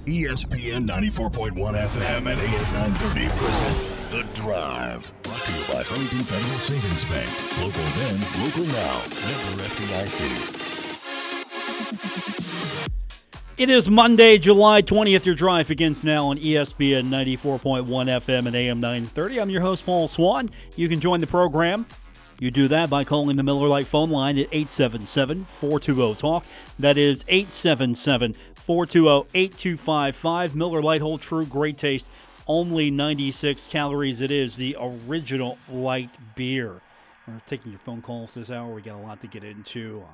ESPN 94.1 FM and AM 930 present The Drive. Brought to you by Huntington Federal Savings Bank. Local then, local now. Member FDIC. It is Monday, July 20th. Your drive begins now on ESPN 94.1 FM and AM 930. I'm your host, Paul Swann. You can join the program. You do that by calling the Miller Lite phone line at 877-420-TALK. That is 877-420-8255. Miller Lite, hold true, great taste, only 96 calories. It is the original light beer. We're taking your phone calls this hour. We got a lot to get into.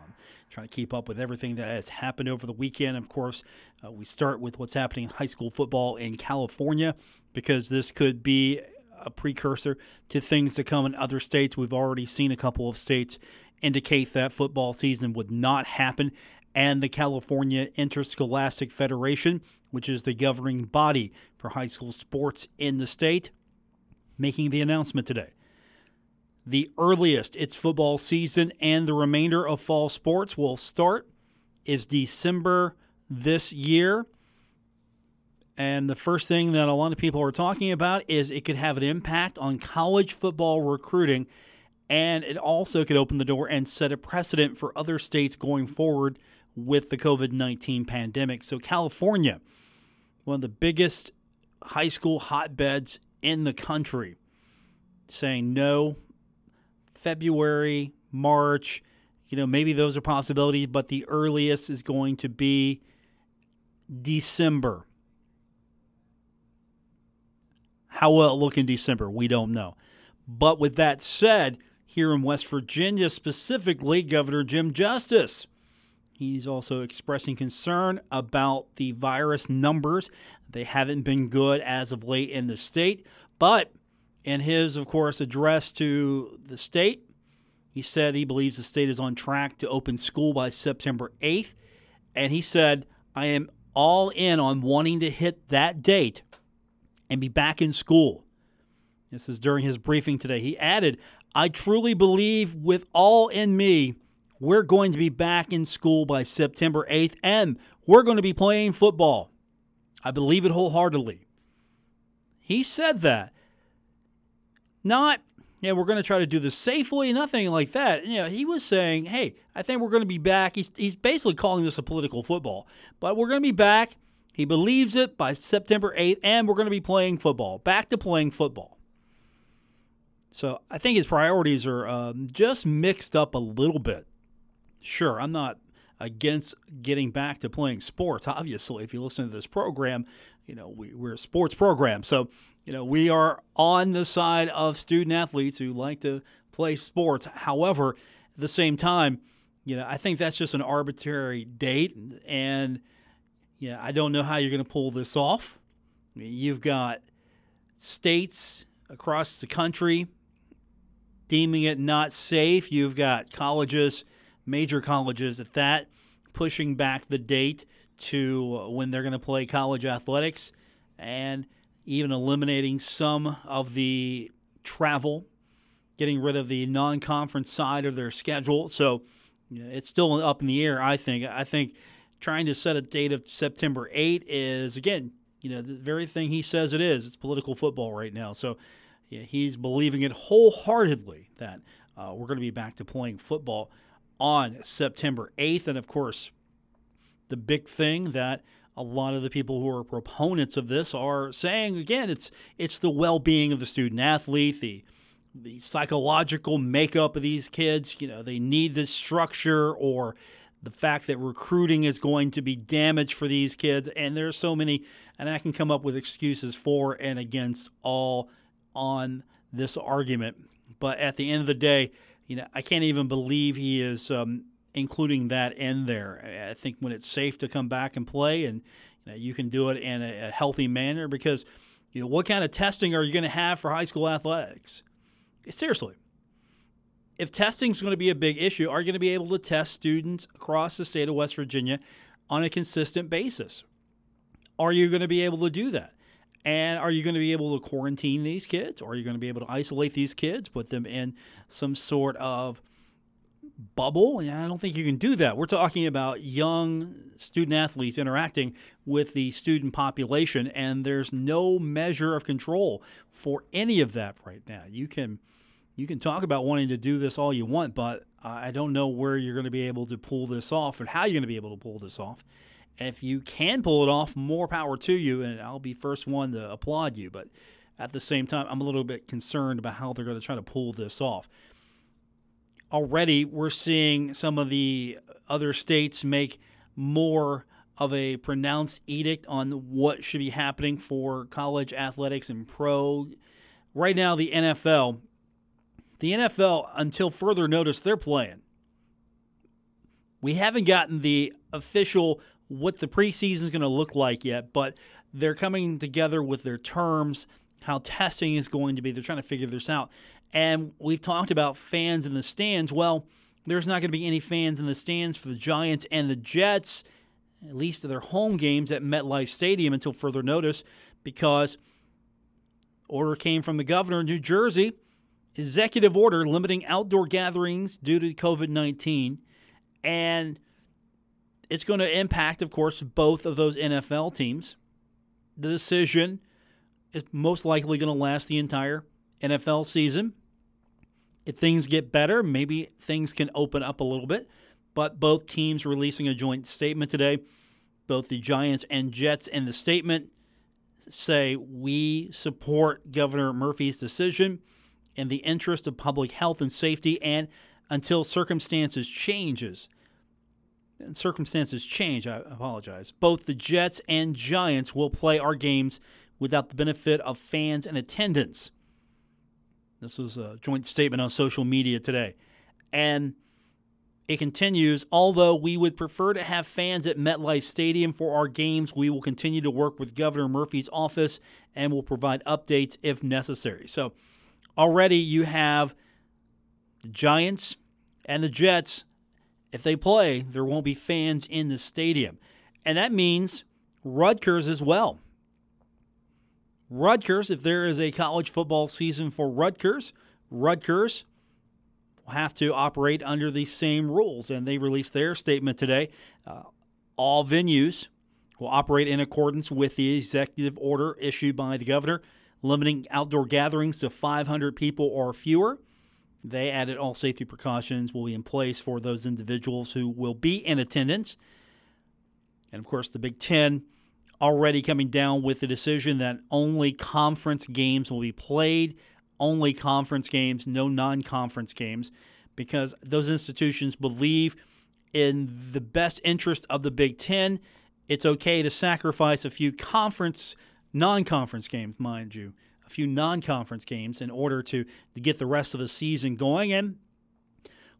Trying to keep up with everything that has happened over the weekend. Of course, we start with what's happening in high school football in California, because this could be a precursor to things to come in other states. We've already seen a couple of states indicate that football season would not happen, and the California Interscholastic Federation, which is the governing body for high school sports in the state, making the announcement today. The earliest its football season and the remainder of fall sports will start is December this year. And the first thing that a lot of people are talking about is it could have an impact on college football recruiting, and it also could open the door and set a precedent for other states going forward with the COVID-19 pandemic. So California, one of the biggest high school hotbeds in the country, saying no. February, March, maybe those are possibilities, but the earliest is going to be December. How will it look in December? We don't know. But with that said, here in West Virginia specifically, Governor Jim Justice, he's also expressing concern about the virus numbers. They haven't been good as of late in the state, but in his, of course, address to the state, he said he believes the state is on track to open school by September 8th. And he said, I am all in on wanting to hit that date and be back in school. This is during his briefing today. He added, I truly believe with all in me, we're going to be back in school by September 8th, and we're going to be playing football. I believe it wholeheartedly. He said that. Not, we're going to try to do this safely, nothing like that. He was saying, hey, I think we're going to be back. He's basically calling this a political football. But we're going to be back. He believes it by September 8th, and we're going to be playing football. Back to playing football. So I think his priorities are just mixed up a little bit. Sure, I'm not against getting back to playing sports. Obviously, if you listen to this program, we're a sports program. So, we are on the side of student athletes who like to play sports. However, at the same time, I think that's just an arbitrary date. And, I don't know how you're going to pull this off. You've got states across the country deeming it not safe. You've got colleges, major colleges at that, pushing back the date to when they're going to play college athletics, and even eliminating some of the travel, getting rid of the non-conference side of their schedule. So it's still up in the air, I think. I think trying to set a date of September 8 is, again, the very thing he says it is. It's political football right now. So he's believing it wholeheartedly that we're going to be back to playing football on September 8th. And, of course, the big thing that a lot of the people who are proponents of this are saying, again, it's the well-being of the student athlete, the psychological makeup of these kids. They need this structure, or the fact that recruiting is going to be damaged for these kids. And there's so many, and I can come up with excuses for and against all on this argument. But at the end of the day, I can't even believe he is including that in there. I think when it's safe to come back and play, and you can do it in a healthy manner, because what kind of testing are you going to have for high school athletics? Seriously, if testing is going to be a big issue, are you going to be able to test students across the state of West Virginia on a consistent basis? Are you going to be able to do that? And are you going to be able to quarantine these kids? Or are you going to be able to isolate these kids, put them in some sort of bubble, and I don't think you can do that. We're talking about young student athletes interacting with the student population, and there's no measure of control for any of that right now. You can talk about wanting to do this all you want, but I don't know where you're going to be able to pull this off and how you're going to be able to pull this off. And if you can pull it off, more power to you, and I'll be first one to applaud you. But at the same time, I'm a little bit concerned about how they're going to try to pull this off. Already, we're seeing some of the other states make more of a pronounced edict on what should be happening for college athletics and pro. Right now, the NFL, until further notice, they're playing. We haven't gotten the official what the preseason is going to look like yet, but they're coming together with their terms, how testing is going to be. They're trying to figure this out. And we've talked about fans in the stands. Well, there's not going to be any fans in the stands for the Giants and the Jets, at least their home games at MetLife Stadium until further notice, because order came from the governor of New Jersey, executive order limiting outdoor gatherings due to COVID-19. And it's going to impact, of course, both of those NFL teams. The decision is most likely going to last the entire NFL season. If things get better, maybe things can open up a little bit. But both teams releasing a joint statement today, both the Giants and Jets, in the statement say, we support Governor Murphy's decision in the interest of public health and safety, and until circumstances change, I apologize, both the Jets and Giants will play our games without the benefit of fans and attendance. This was a joint statement on social media today. And it continues, although we would prefer to have fans at MetLife Stadium for our games, we will continue to work with Governor Murphy's office and will provide updates if necessary. So already you have the Giants and the Jets. If they play, there won't be fans in the stadium. And that means Rutgers as well. Rutgers, if there is a college football season for Rutgers will have to operate under the same rules. And they released their statement today. All venues will operate in accordance with the executive order issued by the governor, limiting outdoor gatherings to 500 people or fewer. They added all safety precautions will be in place for those individuals who will be in attendance. And, of course, the Big Ten already coming down with the decision that only conference games will be played, only conference games, no non-conference games, because those institutions believe in the best interest of the Big Ten. It's okay to sacrifice a few non-conference games, mind you, a few non-conference games in order to get the rest of the season going. And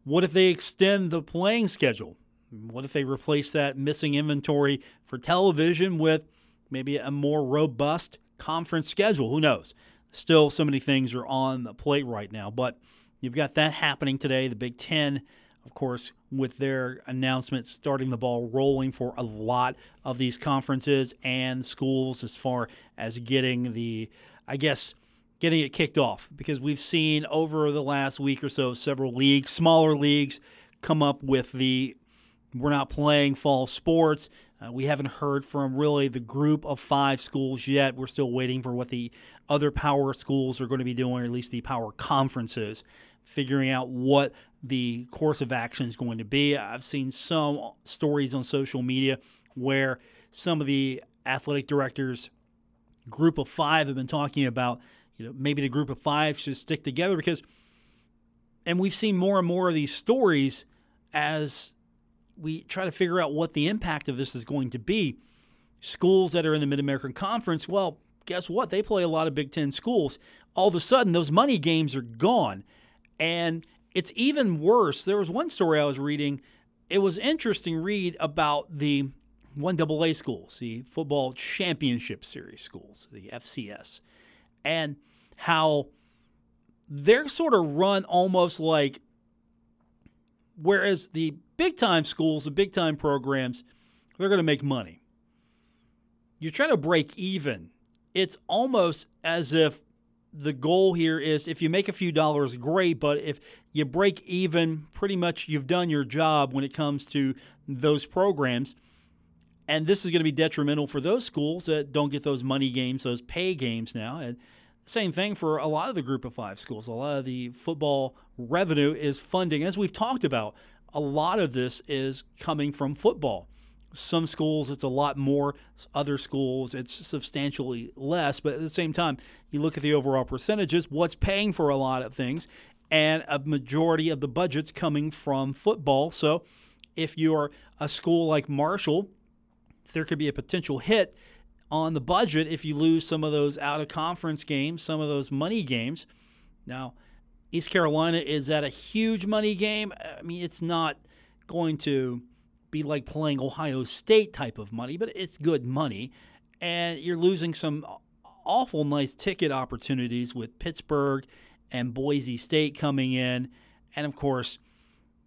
what if they extend the playing schedule? What if they replace that missing inventory for television with maybe a more robust conference schedule? Who knows? Still, so many things are on the plate right now, but you've got that happening today. The Big Ten, of course, with their announcements starting the ball rolling for a lot of these conferences and schools as far as getting it kicked off, because we've seen over the last week or so several leagues, smaller leagues, come up with we're not playing fall sports. We haven't heard from really the group of 5 schools yet. We're still waiting for what the other power schools are going to be doing, or at least the power conferences, figuring out what the course of action is going to be. I've seen some stories on social media where some of the athletic directors, group of 5, have been talking about, maybe the group of 5 should stick together, and we've seen more and more of these stories as we try to figure out what the impact of this is going to be. Schools that are in the Mid-American Conference, well, guess what? They play a lot of Big Ten schools. All of a sudden, those money games are gone. And it's even worse. There was one story I was reading. It was interesting read about the 1AA schools, the Football Championship Series schools, the FCS, and how they're sort of run almost like, whereas the big-time schools, the big-time programs, they're going to make money. You're trying to break even. It's almost as if the goal here is if you make a few dollars, great, but if you break even, pretty much you've done your job when it comes to those programs. And this is going to be detrimental for those schools that don't get those money games, those pay games now. And same thing for a lot of the Group of Five schools. A lot of the football revenue is funding. As we've talked about, a lot of this is coming from football. Some schools, it's a lot more. Other schools, it's substantially less. But at the same time, you look at the overall percentages, what's paying for a lot of things, and a majority of the budget's coming from football. So if you're a school like Marshall, there could be a potential hit on the budget if you lose some of those out-of-conference games, some of those money games. Now, East Carolina is at a huge money game. I mean, it's not going to be like playing Ohio State type of money, but it's good money. And you're losing some awful nice ticket opportunities with Pittsburgh and Boise State coming in. And, of course,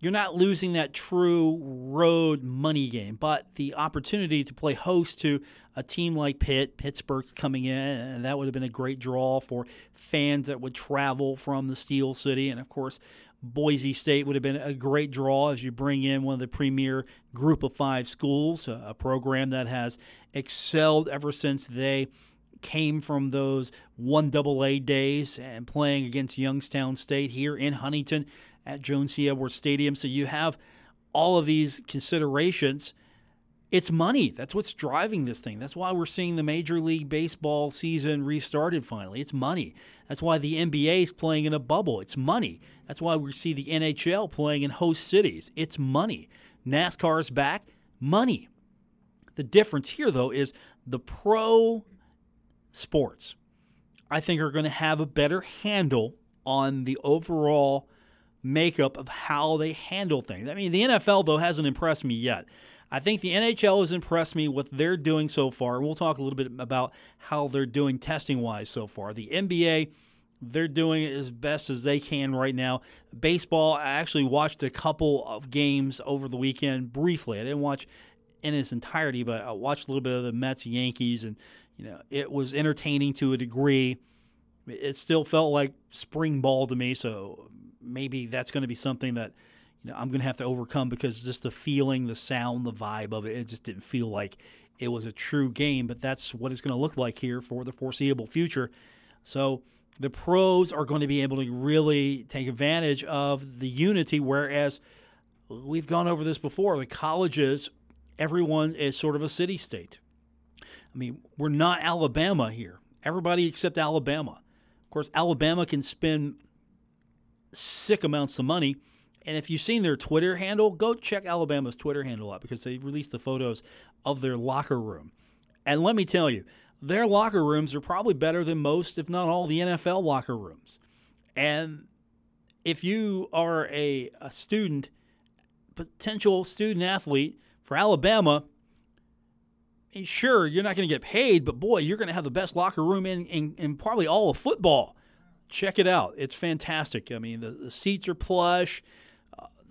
you're not losing that true road money game, but the opportunity to play host to a team like Pittsburgh's coming in, and that would have been a great draw for fans that would travel from the Steel City. And, of course, Boise State would have been a great draw as you bring in one of the premier Group of Five schools, a program that has excelled ever since they came from those 1AA days and playing against Youngstown State here in Huntington at Joan C. Edwards Stadium. So you have all of these considerations. It's money. That's what's driving this thing. That's why we're seeing the Major League Baseball season restarted finally. It's money. That's why the NBA is playing in a bubble. It's money. That's why we see the NHL playing in host cities. It's money. NASCAR is back. Money. The difference here, though, is the pro sports, I think, are going to have a better handle on the overall makeup of how they handle things. I mean, the NFL, though, hasn't impressed me yet. I think the NHL has impressed me what they're doing so far. We'll talk a little bit about how they're doing testing-wise so far. The NBA, they're doing it as best as they can right now. Baseball, I actually watched a couple of games over the weekend briefly. I didn't watch in its entirety, but I watched a little bit of the Mets-Yankees, and it was entertaining to a degree. It still felt like spring ball to me, so maybe that's going to be something that I'm going to have to overcome because just the feeling, the sound, the vibe of it just didn't feel like it was a true game. But that's what it's going to look like here for the foreseeable future. So the pros are going to be able to really take advantage of the unity, whereas we've gone over this before. The colleges, everyone is sort of a city-state. I mean, we're not Alabama here. Everybody except Alabama. Of course, Alabama can spend sick amounts of money. And if you've seen their Twitter handle, go check Alabama's Twitter handle out because they released the photos of their locker room. And let me tell you, their locker rooms are probably better than most, if not all, the NFL locker rooms. And if you are a student, potential student athlete for Alabama, sure, you're not going to get paid, but boy, you're going to have the best locker room in probably all of football. Check it out. It's fantastic. I mean, the seats are plush.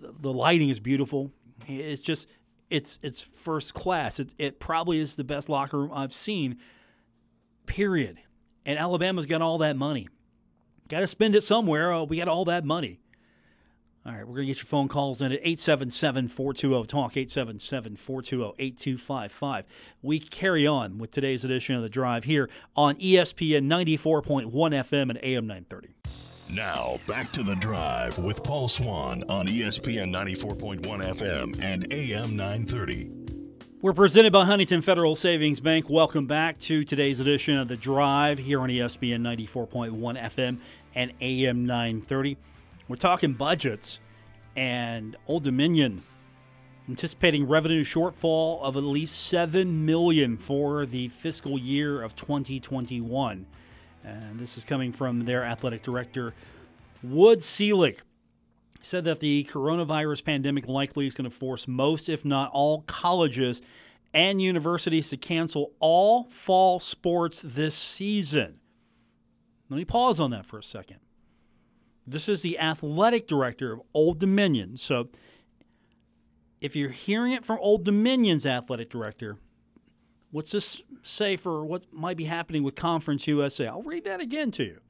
The lighting is beautiful. It's just, it's first class. It probably is the best locker room I've seen, period. And Alabama's got all that money. Got to spend it somewhere. We got all that money. All right, we're going to get your phone calls in at 877-420-TALK, 877-420-8255. We carry on with today's edition of The Drive here on ESPN 94.1 FM and AM 930. Now, back to The Drive with Paul Swann on ESPN 94.1 FM and AM 930. We're presented by Huntington Federal Savings Bank. Welcome back to today's edition of The Drive here on ESPN 94.1 FM and AM 930. We're talking budgets, and Old Dominion anticipating revenue shortfall of at least $7 million for the fiscal year of 2021. And this is coming from their athletic director, Wood Seelig. He said that the coronavirus pandemic likely is going to force most, if not all, colleges and universities to cancel all fall sports this season. Let me pause on that for a second. This is the athletic director of Old Dominion. So if you're hearing it from Old Dominion's athletic director, what's this say for what might be happening with Conference USA? I'll read that again to you.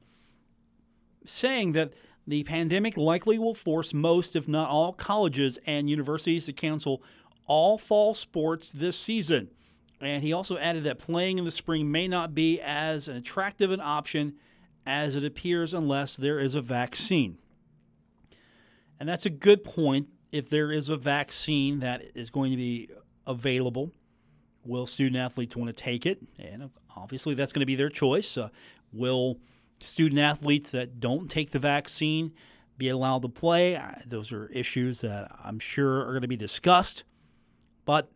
saying that the pandemic likely will force most, if not all, colleges and universities to cancel all fall sports this season. And he also added that playing in the spring may not be as attractive an option as it appears unless there is a vaccine. And that's a good point. If there is a vaccine that is going to be available, will student-athletes want to take it? And obviously that's going to be their choice. Will student-athletes that don't take the vaccine be allowed to play? Those are issues that I'm sure are going to be discussed. But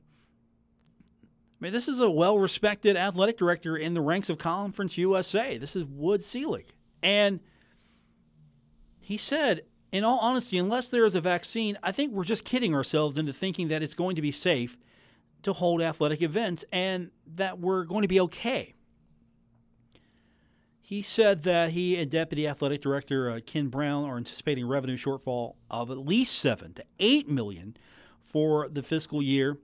I mean, this is a well-respected athletic director in the ranks of Conference USA. This is Wood Selig. And he said, in all honesty, unless there is a vaccine, I think we're just kidding ourselves into thinking that it's going to be safe to hold athletic events and that we're going to be okay. He said that he and Deputy Athletic Director Ken Brown are anticipating revenue shortfall of at least $7 to $8 million for the fiscal year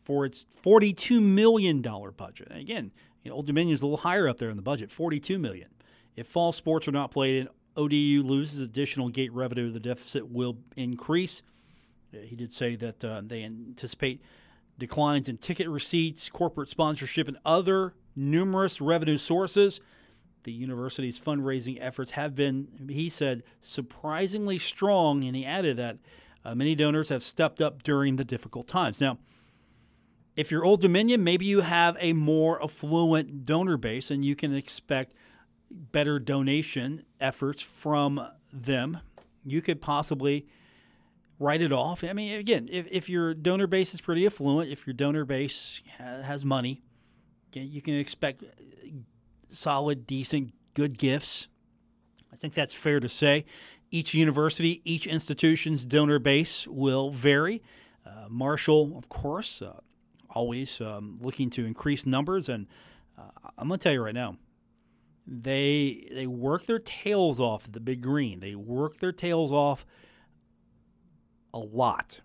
for its $42 million budget. And again, Old Dominion's a little higher up there in the budget, $42 million. If fall sports are not played and ODU loses additional gate revenue, the deficit will increase. He did say that they anticipate declines in ticket receipts, corporate sponsorship, and other numerous revenue sources. The university's fundraising efforts have been, he said, surprisingly strong, and he added that many donors have stepped up during the difficult times. Now, if you're Old Dominion, maybe you have a more affluent donor base, and you can expect better donation efforts from them. You could possibly write it off. I mean, again, if your donor base is pretty affluent, if your donor base has money, you can expect solid, decent, good gifts. I think that's fair to say. Each university, each institution's donor base will vary. Marshall, of course, always looking to increase numbers. And I'm going to tell you right now, they work their tails off at the Big Green. They work their tails off a lot.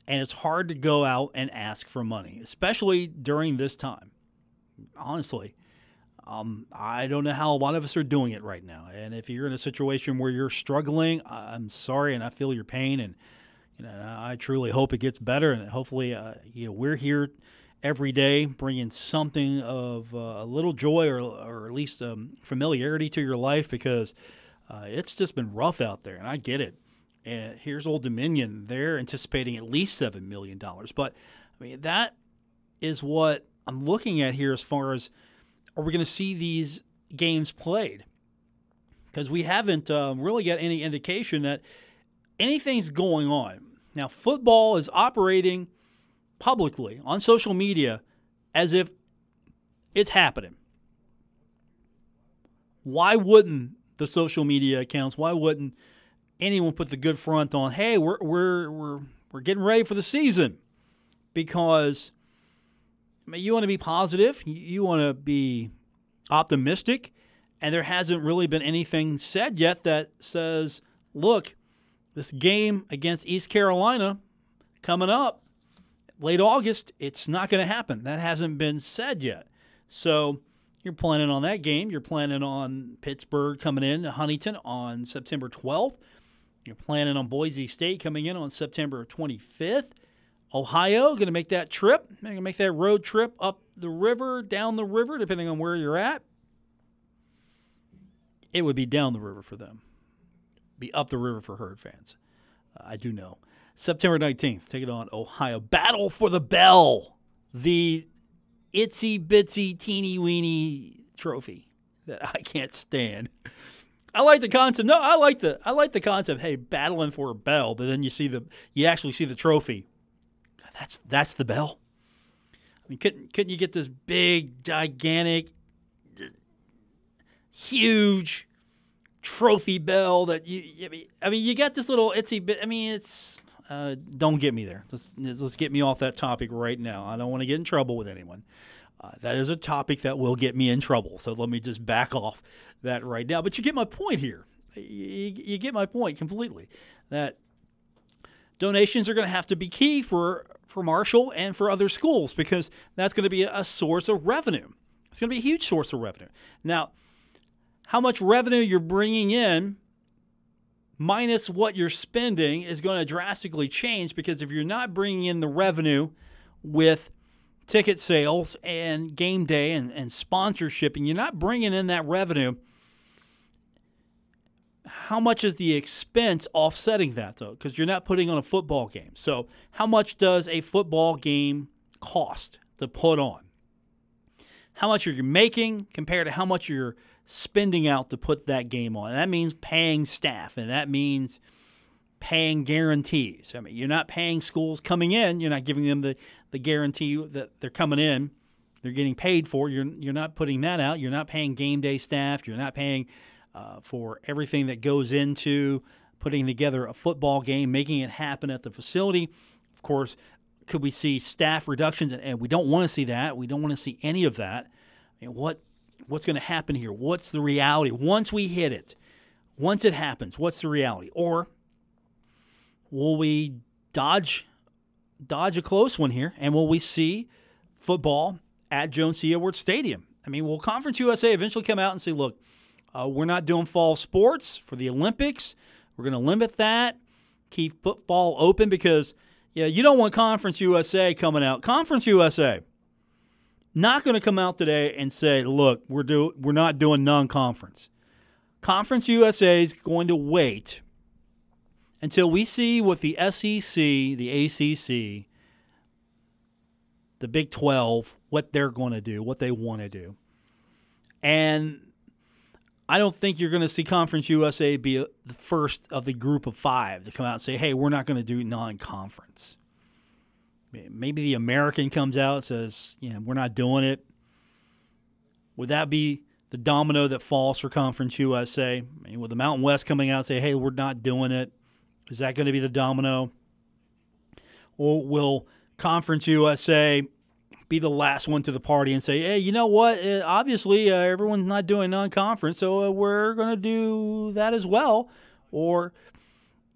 And it's hard to go out and ask for money, especially during this time. Honestly, I don't know how a lot of us are doing it right now. And if you're in a situation where you're struggling, I'm sorry, and I feel your pain. And I truly hope it gets better. And hopefully, we're here every day bringing something of a little joy or at least familiarity to your life, because it's just been rough out there, and I get it. And here's Old Dominion. They're anticipating at least $7 million. But, I mean, that is what I'm looking at here as far as, are we going to see these games played? Because we haven't really got any indication that anything's going on. Now, football is operating publicly on social media as if it's happening. Why wouldn't the social media accounts, why wouldn't anyone put the good front on, hey, we're getting ready for the season? Because you want to be positive, you want to be optimistic, and there hasn't really been anything said yet that says, look, this game against East Carolina coming up late August, it's not going to happen. That hasn't been said yet. So you're planning on that game. You're planning on Pittsburgh coming in to Huntington on September 12th. You're planning on Boise State coming in on September 25th. Ohio, going to make that trip. They're going to make that road trip up the river, down the river, depending on where you're at. It would be down the river for them. Be up the river for Herd fans. I do know. September 19th, take it on Ohio. Battle for the Bell. The itsy-bitsy, teeny-weeny trophy that I can't stand. I like the concept. No, I like the concept. Hey, battling for a bell, but then you actually see the trophy. That's the bell. I mean, couldn't you get this big, gigantic, huge trophy bell that you got this little itsy bit. I mean, it's don't get me there. Let's get me off that topic right now. I don't want to get in trouble with anyone. That is a topic that will get me in trouble. So let me just back off that right now. But you get my point here. You get my point completely. That donations are going to have to be key for Marshall and for other schools, because that's going to be a source of revenue. It's going to be a huge source of revenue. Now, how much revenue you're bringing in minus what you're spending is going to drastically change, because if you're not bringing in the revenue with ticket sales and game day and sponsorship, and you're not bringing in that revenue, how much is the expense offsetting that, though? Because you're not putting on a football game. So how much does a football game cost to put on? How much are you making compared to how much you're spending out to put that game on? And that means paying staff, and that means paying guarantees. I mean, you're not paying schools coming in. You're not giving them the guarantee that they're coming in. They're getting paid for. You're not putting that out. You're not paying game day staff. You're not paying for everything that goes into putting together a football game, making it happen at the facility. Of course, could we see staff reductions? And we don't want to see that. We don't want to see any of that. I mean, what's going to happen here? What's the reality? Once we hit it, once it happens, what's the reality? Or will we dodge a close one here, and will we see football at Jones C. Edwards Stadium? I mean, will Conference USA eventually come out and say, look, we're not doing fall sports for the Olympics. We're going to limit that, keep football open, because you don't want Conference USA coming out. Conference USA not going to come out today and say, look, we're not doing non-conference. Conference USA is going to wait until we see what the SEC, the ACC, the Big 12, what they're going to do, what they want to do. And I don't think you're going to see Conference USA be the first of the group of five to come out and say, hey, we're not going to do non-conference. Maybe the American comes out and says, we're not doing it. Would that be the domino that falls for Conference USA? I mean, with the Mountain West coming out and say, hey, we're not doing it, is that going to be the domino? Or will Conference USA be the last one to the party and say, hey, you know what? Obviously, everyone's not doing non-conference, so we're going to do that as well. Or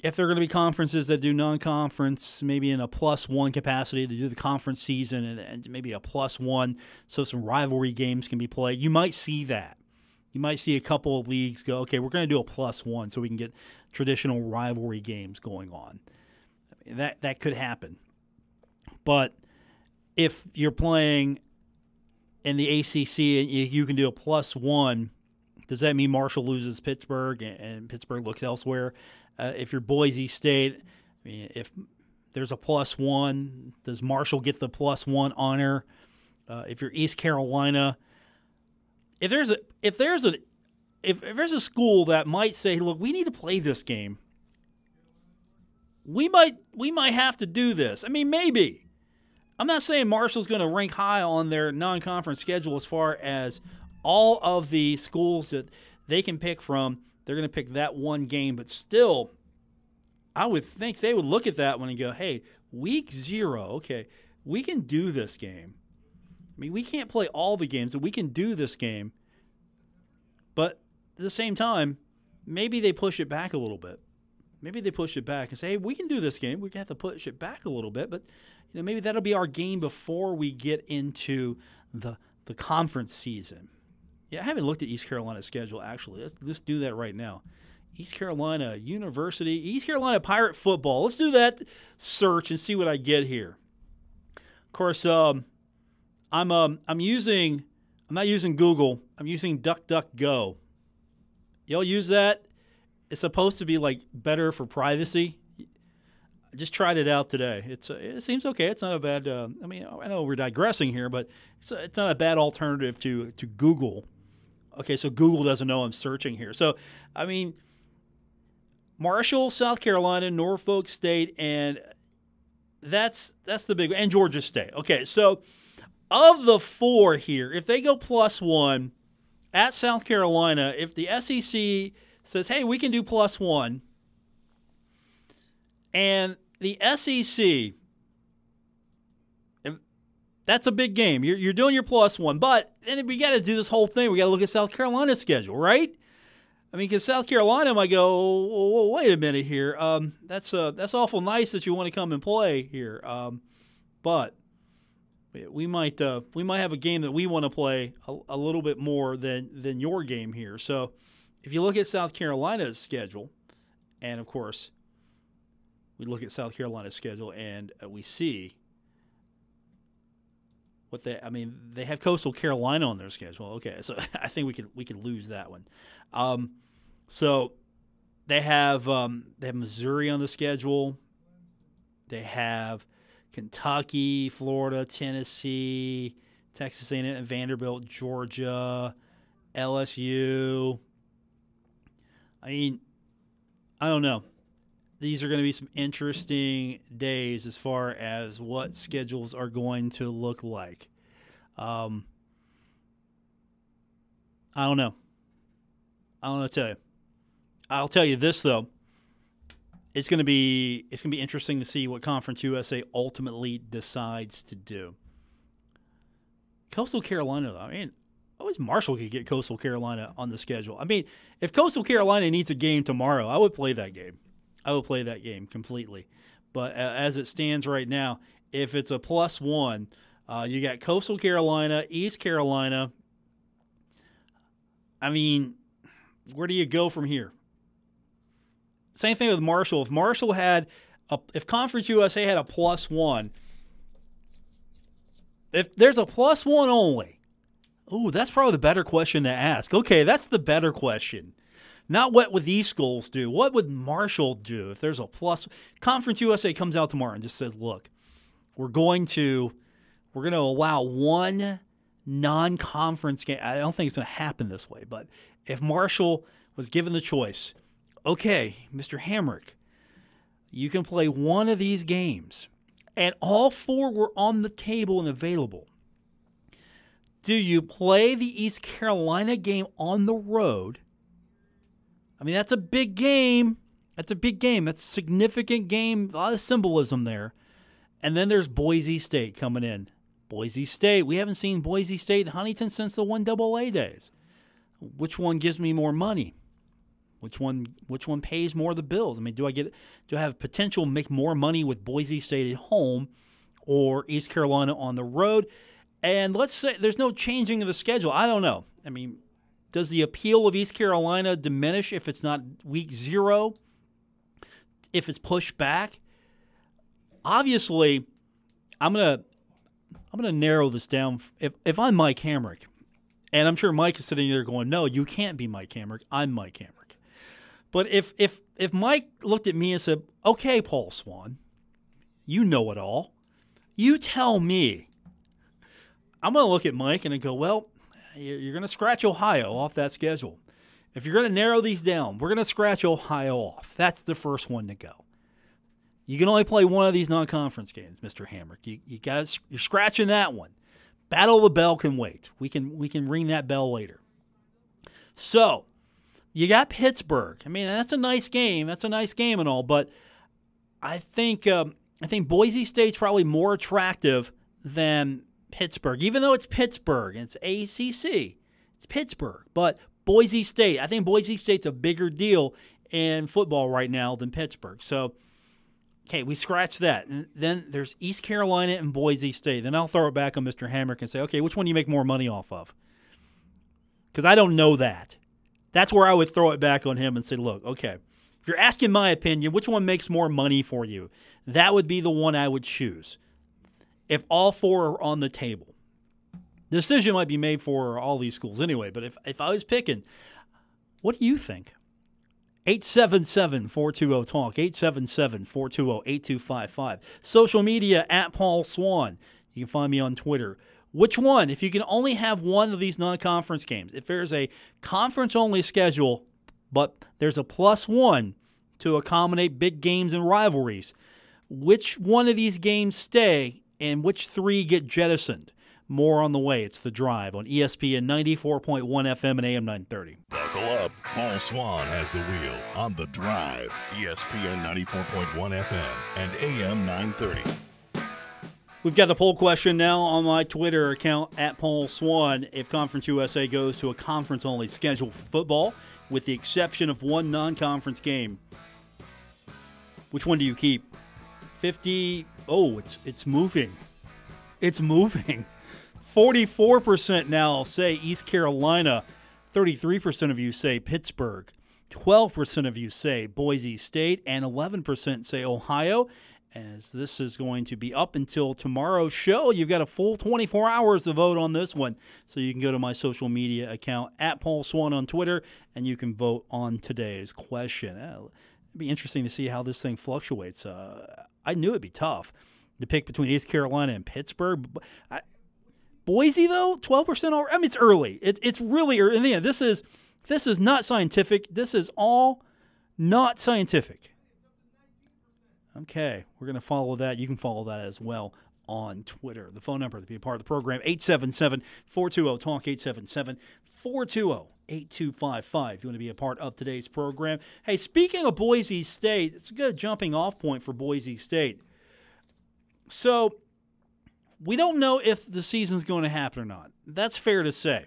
if there are going to be conferences that do non-conference, maybe in a +1 capacity to do the conference season, and maybe a +1 so some rivalry games can be played, you might see that. You might see a couple of leagues go, okay, we're going to do a +1 so we can get traditional rivalry games going on. I mean, that could happen. But if you're playing in the ACC and you can do a +1, does that mean Marshall loses Pittsburgh and Pittsburgh looks elsewhere? If you're Boise State, I mean, if there's a +1, does Marshall get the +1 honor? If you're East Carolina, if there's a school that might say, look, we need to play this game, we might have to do this. I mean, maybe. I'm not saying Marshall's going to rank high on their non-conference schedule as far as all of the schools that they can pick from. They're going to pick that one game, but still, I would think they would look at that one and go, hey, week 0, okay, we can do this game. I mean, we can't play all the games, but we can do this game. But at the same time, maybe they push it back a little bit. Maybe they push it back and say, hey, we can do this game. We have to push it back a little bit, but maybe that'll be our game before we get into the conference season. Yeah, I haven't looked at East Carolina's schedule, actually. Let's do that right now. East Carolina University, East Carolina Pirate football. Let's do that search and see what I get here. Of course, I'm not using Google. I'm using DuckDuckGo. Y'all use that? It's supposed to be like better for privacy. I just tried it out today. It seems okay. It's not a bad. I know we're digressing here, but it's not a bad alternative to Google. Okay, so Google doesn't know I'm searching here. So, I mean, Marshall, South Carolina, Norfolk State, and that's the big one, and Georgia State. Okay, so of the 4 here, if they go +1 at South Carolina, if the SEC says, hey, we can do +1, and the SEC, that's a big game. You're doing your +1, but then we got to do this whole thing. We got to look at South Carolina's schedule, right? I mean, because South Carolina might go, oh, wait a minute here. That's awful nice that you want to come and play here. But We might have a game that we want to play a little bit more than your game here. So if you look at South Carolina's schedule, and of course we look at South Carolina's schedule and we see what they have Coastal Carolina on their schedule. Okay, so I think we could lose that one. So they have Missouri on the schedule. They have Kentucky, Florida, Tennessee, Texas A&M, Vanderbilt, Georgia, LSU. I mean, I don't know. These are going to be some interesting days as far as what schedules are going to look like. I don't know. I don't know what to tell you. I'll tell you this though. It's going to be interesting to see what Conference USA ultimately decides to do. Coastal Carolina, though, I mean, I wish Marshall could get Coastal Carolina on the schedule. I mean, if Coastal Carolina needs a game tomorrow, I would play that game. I would play that game completely. But as it stands right now, if it's a +1, you got Coastal Carolina, East Carolina. I mean, where do you go from here? Same thing with Marshall. If Conference USA had a +1, if there's a +1 only, that's probably the better question to ask. Okay, that's the better question. Not what would these schools do. What would Marshall do if there's a plus? Conference USA comes out tomorrow and just says, look, we're going to allow one non-conference game. I don't think it's going to happen this way, but if Marshall was given the choice, okay, Mr. Hamrick, you can play one of these games, and all 4 were on the table and available. Do you play the East Carolina game on the road? I mean, that's a big game. That's a significant game. A lot of symbolism there. And then there's Boise State coming in. Boise State. We haven't seen Boise State and Huntington since the 1AA days. Which one gives me more money? Which one pays more of the bills? I mean, do I have potential to make more money with Boise State at home or East Carolina on the road? And let's say there's no changing of the schedule. I don't know. I mean, does the appeal of East Carolina diminish if it's not week 0? If it's pushed back? Obviously, I'm gonna narrow this down. If I'm Mike Hamrick, and I'm sure Mike is sitting there going, "No, you can't be Mike Hamrick. I'm Mike Hamrick." But if Mike looked at me and said, "Okay, Paul Swann, you know it all. You tell me." I'm going to look at Mike and I go, well, you're going to scratch Ohio off that schedule. If you're going to narrow these down, we're going to scratch Ohio off. That's the first one to go. You can only play one of these non-conference games, Mr. Hamrick. You're scratching that one. Battle of the Bell can wait. We can ring that bell later. So you got Pittsburgh. I mean, that's a nice game. That's a nice game and all, but I think Boise State's probably more attractive than Pittsburgh, even though it's Pittsburgh and it's ACC. It's Pittsburgh, but Boise State. I think Boise State's a bigger deal in football right now than Pittsburgh. So, okay, we scratch that. And then there's East Carolina and Boise State. Then I'll throw it back on Mr. Hamrick and say, okay, which one do you make more money off of? Because I don't know that. That's where I would throw it back on him and say, look, okay, if you're asking my opinion, which one makes more money for you? That would be the one I would choose. If all 4 are on the table. The decision might be made for all these schools anyway, but if I was picking, what do you think? 877-420-TALK, 877-420-8255. Social media at Paul Swann. You can find me on Twitter. Which one? If you can only have one of these non-conference games, if there's a conference-only schedule, but there's a +1 to accommodate big games and rivalries, which one of these games stay and which 3 get jettisoned? More on the way. It's The Drive on ESPN 94.1 FM and AM 930. Buckle up. Paul Swann has the wheel on The Drive, ESPN 94.1 FM and AM 930. We've got the poll question now on my Twitter account at Paul Swann. If Conference USA goes to a conference-only schedule for football, with the exception of one non-conference game, which one do you keep? 50. Oh, it's moving. It's moving. 44% now say East Carolina. 33% of you say Pittsburgh. 12% of you say Boise State. And 11% say Ohio. As this is going to be up until tomorrow's show, you've got a full 24 hours to vote on this one. So you can go to my social media account, at Paul Swann on Twitter, and you can vote on today's question. It'd be interesting to see how this thing fluctuates. I knew it'd be tough to pick between East Carolina and Pittsburgh. Boise, though, 12% over. I mean, it's early. It's really early. And, this is not scientific. This is all not scientific. Okay, we're going to follow that. You can follow that as well on Twitter. The phone number to be a part of the program, 877-420-TALK, 877-420-8255. If you want to be a part of today's program. Hey, speaking of Boise State, it's a good jumping off point for Boise State. So, we don't know if the season's going to happen or not. That's fair to say.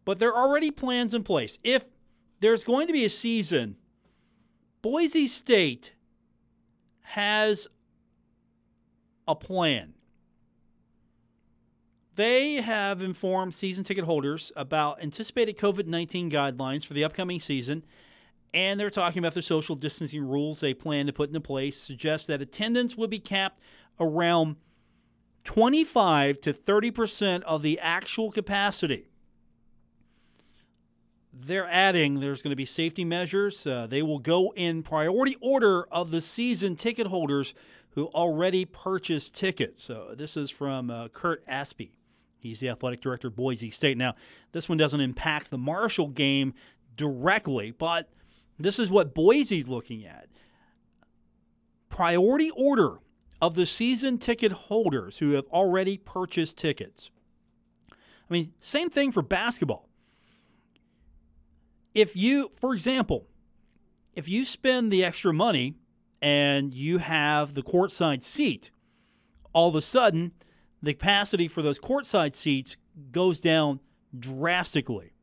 But there are already plans in place. If there's going to be a season, Boise State has a plan. They have informed season ticket holders about anticipated COVID-19 guidelines for the upcoming season, and they're talking about the social distancing rules they plan to put into place. Suggest that attendance will be capped around 25 to 30% of the actual capacity. They're adding there's going to be safety measures. They will go in priority order of the season ticket holders who already purchased tickets. So this is from Kurt Aspie. He's the athletic director of Boise State. Now, this one doesn't impact the Marshall game directly, but this is what Boise's looking at. Priority order of the season ticket holders who have already purchased tickets. I mean, same thing for basketball. If you, for example, if you spend the extra money and you have the courtside seat, all of a sudden the capacity for those courtside seats goes down drastically.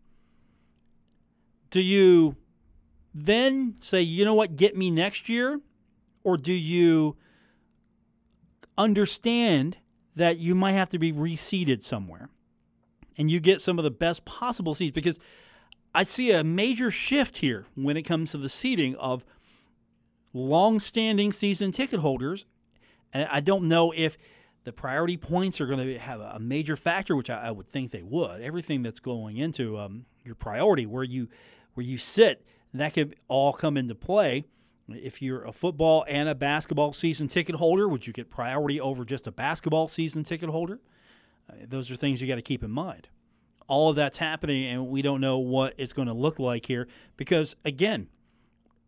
Do you then say, you know what, get me next year? Or do you understand that you might have to be reseated somewhere and you get some of the best possible seats? Because I see a major shift here when it comes to the seating of long-standing season ticket holders. And I don't know if the priority points are going to have a major factor, which I would think they would. Everything that's going into your priority, where you sit, that could all come into play. If you're a football and a basketball season ticket holder, would you get priority over just a basketball season ticket holder? Those are things you got to keep in mind. All of that's happening, and we don't know what it's going to look like here because, again,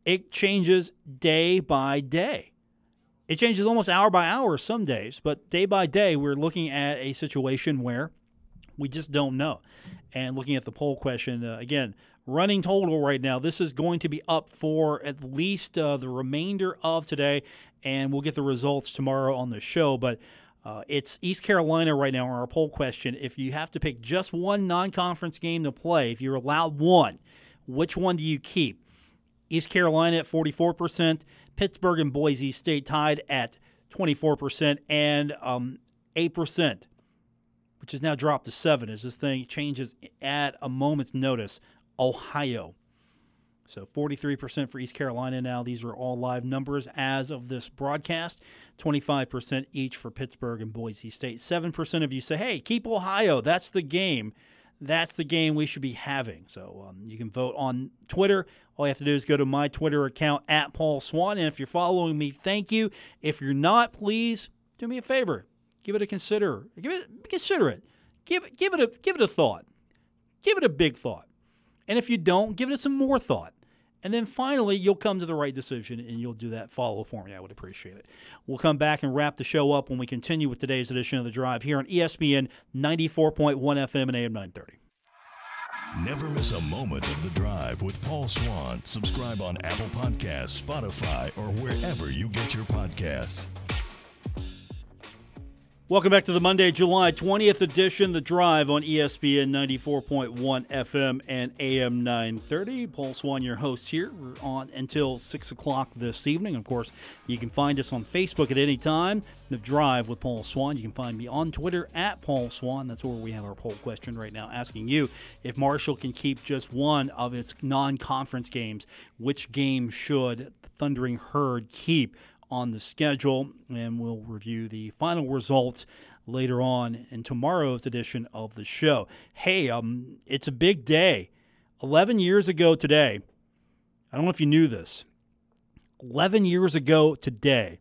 it changes day by day. It changes almost hour by hour some days, but day by day we're looking at a situation where we just don't know. And looking at the poll question, again, running total right now, this is going to be up for at least the remainder of today, and we'll get the results tomorrow on the show. But it's East Carolina right now on our poll question. If you have to pick just one non-conference game to play, if you're allowed one, which one do you keep? East Carolina at 44%, Pittsburgh and Boise State tied at 24%, and 8%, which has now dropped to 7% as this thing changes at a moment's notice, Ohio. So 43% for East Carolina now. These are all live numbers as of this broadcast. 25% each for Pittsburgh and Boise State. 7% of you say, hey, keep Ohio. That's the game. That's the game we should be having. So you can vote on Twitter. All you have to do is go to my Twitter account, at Paul Swann. And if you're following me, thank you. If you're not, please do me a favor. Give it a consider. Consider it. Give it a thought. Give it a big thought. And if you don't, give it some more thought. And then finally, you'll come to the right decision, and you'll do that follow for me. I would appreciate it. We'll come back and wrap the show up when we continue with today's edition of The Drive here on ESPN 94.1 FM and AM 930. Never miss a moment of The Drive with Paul Swann. Subscribe on Apple Podcasts, Spotify, or wherever you get your podcasts. Welcome back to the Monday, July 20th edition, The Drive on ESPN 94.1 FM and AM 930. Paul Swann, your host here. We're on until 6 o'clock this evening. Of course, you can find us on Facebook at any time, The Drive with Paul Swann. You can find me on Twitter at Paul Swann. That's where we have our poll question right now, asking you if Marshall can keep just one of its non-conference games, which game should the Thundering Herd keep on the schedule, and we'll review the final results later on in tomorrow's edition of the show. Hey, it's a big day. 11 years ago today, I don't know if you knew this, 11 years ago today,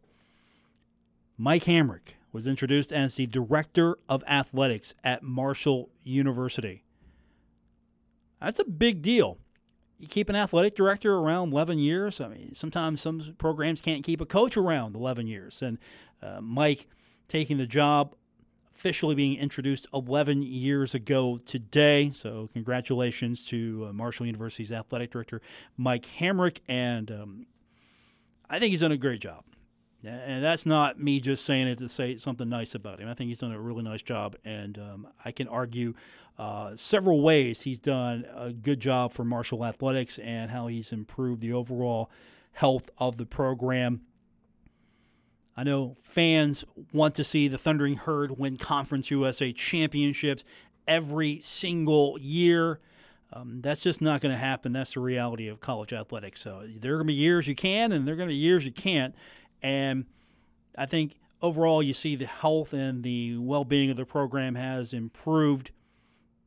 Mike Hamrick was introduced as the Director of Athletics at Marshall University. That's a big deal. You keep an athletic director around 11 years. I mean, sometimes some programs can't keep a coach around 11 years. And Mike taking the job, officially being introduced 11 years ago today. So congratulations to Marshall University's athletic director, Mike Hamrick. And I think he's done a great job. And that's not me just saying it to say something nice about him. I think he's done a really nice job, and I can argue several ways he's done a good job for Marshall Athletics and how he's improved the overall health of the program. I know fans want to see the Thundering Herd win Conference USA championships every single year. That's just not going to happen. That's the reality of college athletics. So there are going to be years you can, and there are going to be years you can't. And I think overall you see the health and the well-being of the program has improved.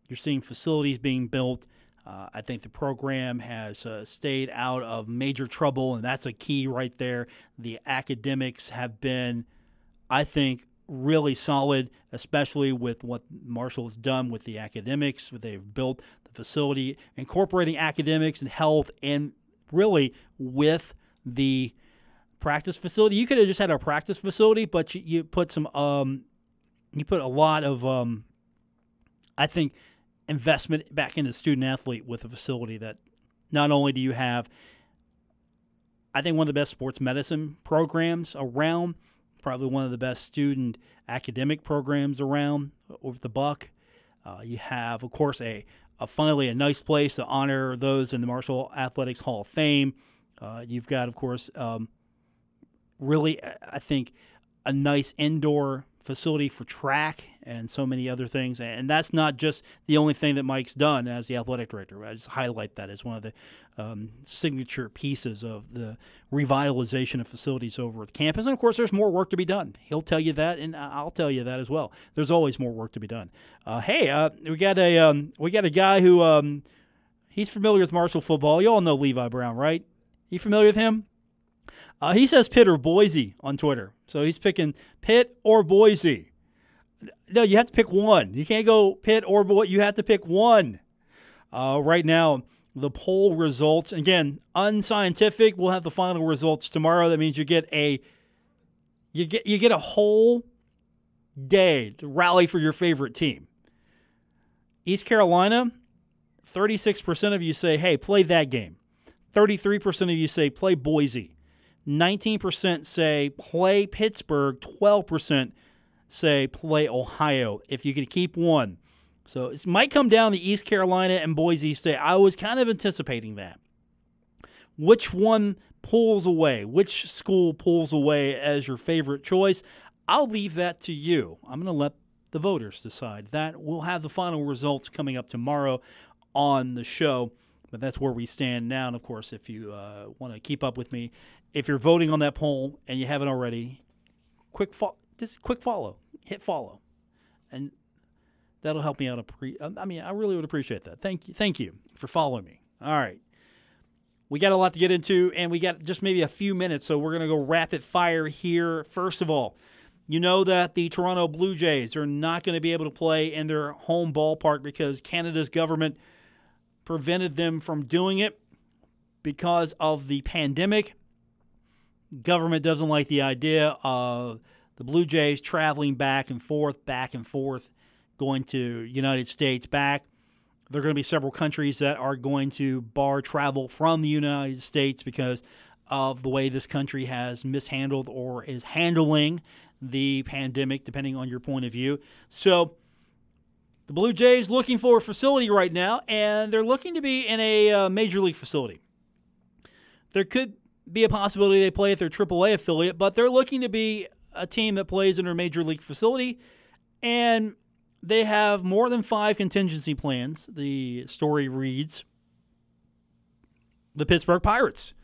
You're seeing facilities being built. I think the program has stayed out of major trouble, and that's a key right there. The academics have been, I think, really solid, especially with what Marshall has done with the academics. They've built the facility, incorporating academics and health, and really with the practice facility. You could have just had a practice facility, but you put some you put a lot of I think investment back into student athlete with a facility that not only do you have, I think, one of the best sports medicine programs around, probably one of the best student academic programs around over the buck. You have, of course, finally a nice place to honor those in the Marshall Athletics Hall of Fame. You've got, of course, really, I think, a nice indoor facility for track and so many other things. And that's not just the only thing that Mike's done as the athletic director. I just highlight that as one of the signature pieces of the revitalization of facilities over at the campus. And, of course, there's more work to be done. He'll tell you that, and I'll tell you that as well. There's always more work to be done. We got a guy who he's familiar with Marshall football. You all know Levi Brown, right? You familiar with him? He says Pitt or Boise on Twitter. So he's picking Pitt or Boise. No, you have to pick one. You can't go Pitt or Boise. You have to pick one. Right now, the poll results, again, unscientific. We'll have the final results tomorrow. That means you get a whole day to rally for your favorite team. East Carolina, 36% of you say, hey, play that game. 33% of you say play Boise. 19% say play Pittsburgh. 12% say play Ohio. If you could keep one. So it might come down to East Carolina and Boise State. I was kind of anticipating that. Which one pulls away? Which school pulls away as your favorite choice? I'll leave that to you. I'm going to let the voters decide that. We'll have the final results coming up tomorrow on the show. But that's where we stand now. And, of course, if you want to keep up with me, if you're voting on that poll and you haven't already, quick follow. Hit follow. And that'll help me out. I really would appreciate that. Thank you for following me. All right. We got a lot to get into, and we got just maybe a few minutes, so we're going to go rapid fire here. First of all, you know that the Toronto Blue Jays are not going to be able to play in their home ballpark because Canada's government prevented them from doing it because of the pandemic. Government doesn't like the idea of the Blue Jays traveling back and forth, going to United States back. There are going to be several countries that are going to bar travel from the United States because of the way this country has mishandled or is handling the pandemic, depending on your point of view. So the Blue Jays looking for a facility right now, and they're looking to be in a major league facility. There could be a possibility they play at their AAA affiliate, but they're looking to be a team that plays in their major league facility, and they have more than 5 contingency plans. The story reads, the Pittsburgh Pirates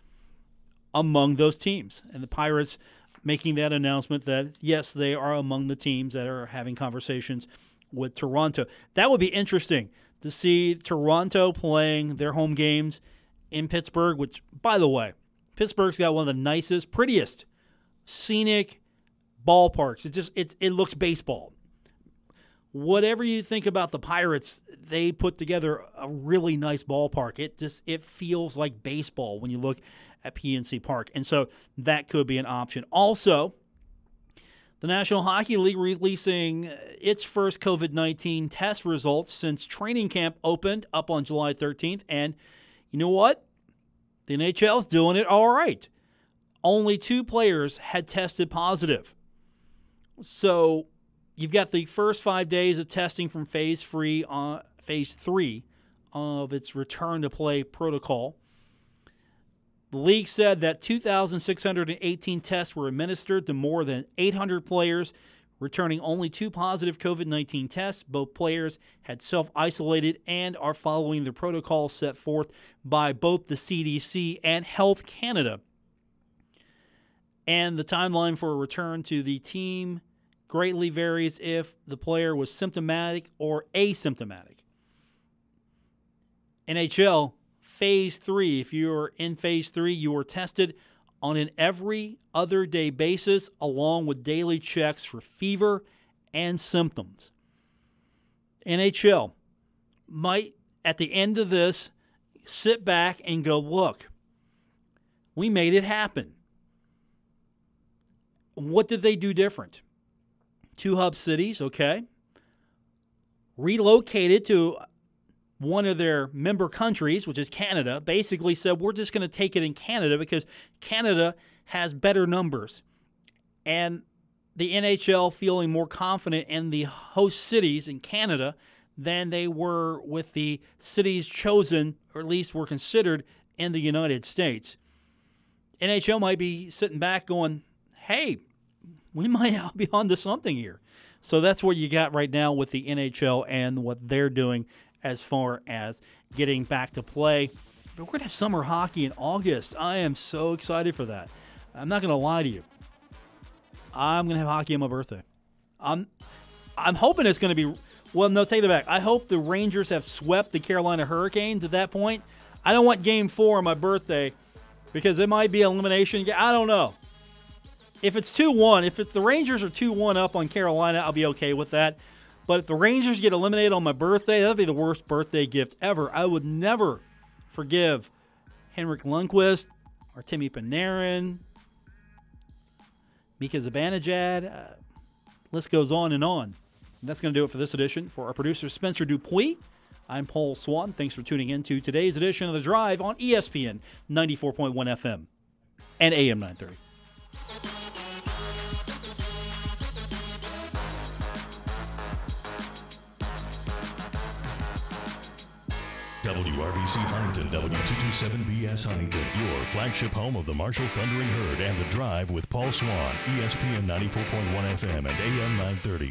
among those teams, and the Pirates making that announcement that, yes, they are among the teams that are having conversations with Toronto. That would be interesting to see Toronto playing their home games in Pittsburgh, which, by the way, Pittsburgh's got one of the nicest, prettiest, scenic ballparks. It looks baseball. Whatever you think about the Pirates, they put together a really nice ballpark. It feels like baseball when you look at PNC Park. And so that could be an option. Also, the National Hockey League releasing its first COVID-19 test results since training camp opened up on July 13th. And you know what? The NHL's doing it all right. Only 2 players had tested positive. So you've got the first 5 days of testing from phase 3 of its return to play protocol. The league said that 2,618 tests were administered to more than 800 players, returning only 2 positive COVID-19 tests. Both players had self-isolated and are following the protocol set forth by both the CDC and Health Canada. And the timeline for a return to the team greatly varies if the player was symptomatic or asymptomatic. NHL, Phase 3. If you're in Phase 3, you are tested on an every other day basis along with daily checks for fever and symptoms. NHL might, at the end of this, sit back and go, look, we made it happen. What did they do different? 2 hub cities, okay. Relocated to one of their member countries, which is Canada, basically said, we're just going to take it in Canada because Canada has better numbers. And the NHL feeling more confident in the host cities in Canada than they were with the cities chosen, or at least were considered, in the United States. NHL might be sitting back going, hey, we might be onto something here. So that's what you got right now with the NHL and what they're doing as far as getting back to play. But we're going to have summer hockey in August. I am so excited for that. I'm not going to lie to you. I'm going to have hockey on my birthday. I'm hoping it's going to be, well, no, take it back. I hope the Rangers have swept the Carolina Hurricanes at that point. I don't want Game 4 on my birthday because it might be an elimination. I don't know. If it's 2-1, if the Rangers are 2-1 up on Carolina, I'll be okay with that. But if the Rangers get eliminated on my birthday, that would be the worst birthday gift ever. I would never forgive Henrik Lundqvist or Timmy Panarin, Mika Zibanejad. List goes on and on. And that's going to do it for this edition. For our producer, Spencer Dupuis, I'm Paul Swann. Thanks for tuning in to today's edition of The Drive on ESPN 94.1 FM and AM 930. WRBC Huntington, W227BS Huntington, your flagship home of the Marshall Thundering Herd and The Drive with Paul Swann, ESPN 94.1 FM and AM 930.